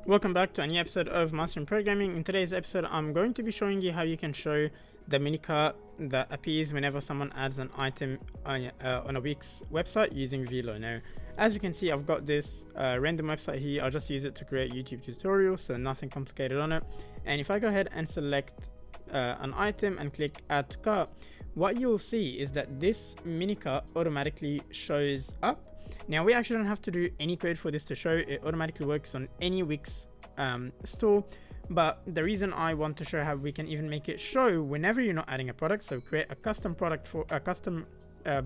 Welcome back to a new episode of Mastering Programming. In today's episode, I'm going to be showing you how you can show the minicart that appears whenever someone adds an item on a Wix website using Velo. Now, as you can see, I've got this random website here. I'll just use it to create YouTube tutorials, so nothing complicated on it. And if I go ahead and select an item and click Add to Cart, what you'll see is that this minicart automatically shows up. Now, we actually don't have to do any code for this to show. It automatically works on any Wix store. But the reason I want to show how we can even make it show whenever you're not adding a product, so create a custom product for a custom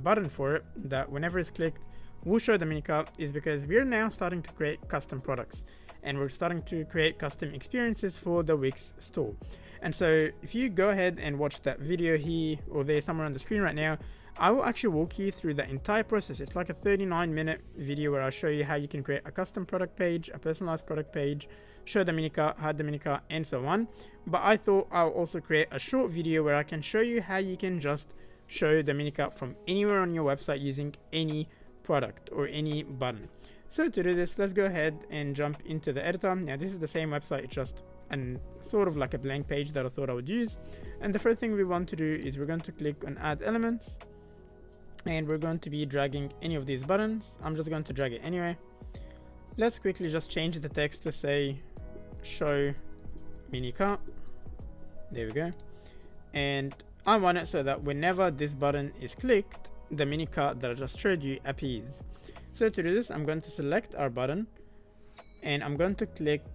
button for it that whenever it's clicked will show the minicart, is because we're now starting to create custom products and we're starting to create custom experiences for the Wix store. And so if you go ahead and watch that video here or there somewhere on the screen right now, I will actually walk you through the entire process. It's like a 39-minute video where I'll show you how you can create a custom product page, a personalized product page, show the minicart, hide the minicart, and so on. But I thought I'll also create a short video where I can show you how you can just show the minicart from anywhere on your website using any product or any button. So to do this, let's go ahead and jump into the editor. Now, this is the same website, it's just sort of like a blank page that I thought I would use. And the first thing we want to do is we're going to click on Add Elements. And we're going to be dragging any of these buttons. I'm just going to drag it anyway. Let's quickly just change the text to say show minicart. There we go. And I want it so that whenever this button is clicked, the minicart that I just showed you appears. So to do this, I'm going to select our button and I'm going to click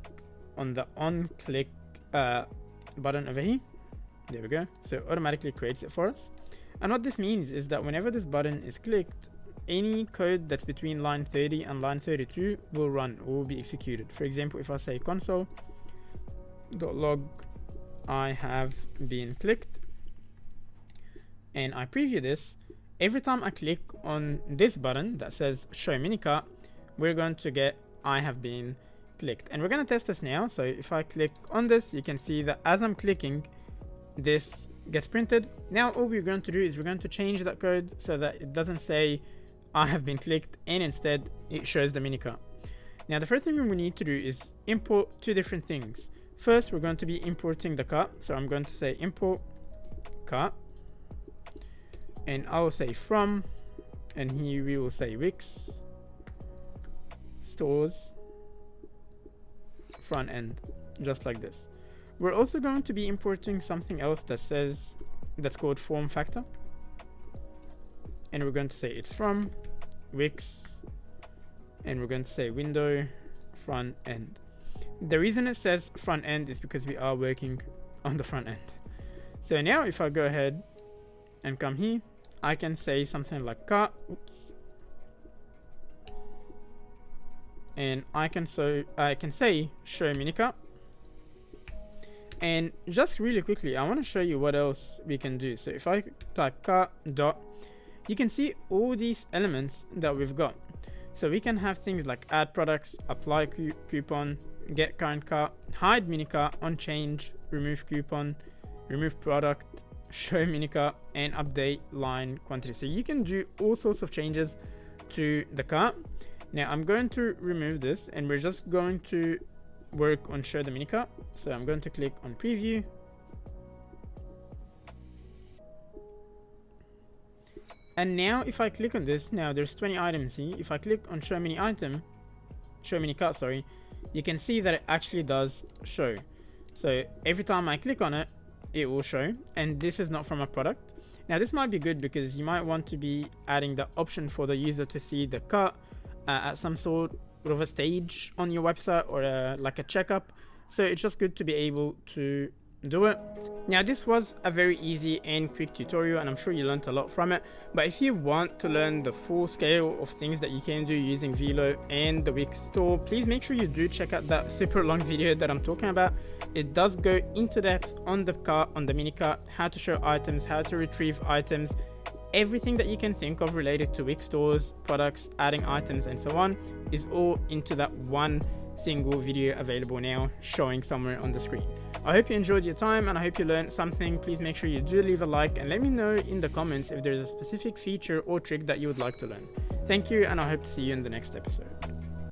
on the on click button over here. There we go. So it automatically creates it for us. And what this means is that whenever this button is clicked, any code that's between line 30 and line 32 will run or will be executed. For example, if I say console.log I have been clicked and I preview this, every time I click on this button that says show minicart, we're going to get I have been clicked. And we're going to test this now. So if I click on this, you can see that as I'm clicking, this gets printed. Now all we're going to do is we're going to change that code so that it doesn't say I have been clicked and instead it shows the minicart. Now the first thing we need to do is import two different things. First, we're going to be importing the cart. So I'm going to say import cart and I will say from, and here we will say Wix stores front end, just like this. We're also going to be importing something else that's called form factor. And we're going to say it's from Wix. And we're going to say window front end. The reason it says front end is because we are working on the front end. So now if I go ahead and come here, I can say something like cart. Oops. And I can say show minicart. And just really quickly, I want to show you what else we can do. So if I type cart dot, you can see all these elements that we've got. So we can have things like add products, apply coupon, get current cart, hide minicart, on change, remove coupon, remove product, show minicart, and update line quantity. So you can do all sorts of changes to the cart. Now I'm going to remove this and we're just going to work on show the minicart. So I'm going to click on preview. And now if I click on this, now there's 20 items here. If I click on show minicart, sorry, you can see that it actually does show. So every time I click on it, it will show. And this is not from a product. Now this might be good because you might want to be adding the option for the user to see the cart at some sort of a stage on your website or like a checkup. So it's just good to be able to do it. Now this was a very easy and quick tutorial and I'm sure you learned a lot from it. But if you want to learn the full scale of things that you can do using Velo and the Wix store, please make sure you do check out that super long video that I'm talking about. It does go into depth on the cart, on the minicart, how to show items, how to retrieve items, everything that you can think of related to Wix stores, products, adding items, and so on is all into that one single video available now, showing somewhere on the screen. I hope you enjoyed your time and I hope you learned something. Please make sure you do leave a like and let me know in the comments if there's a specific feature or trick that you would like to learn. Thank you and I hope to see you in the next episode.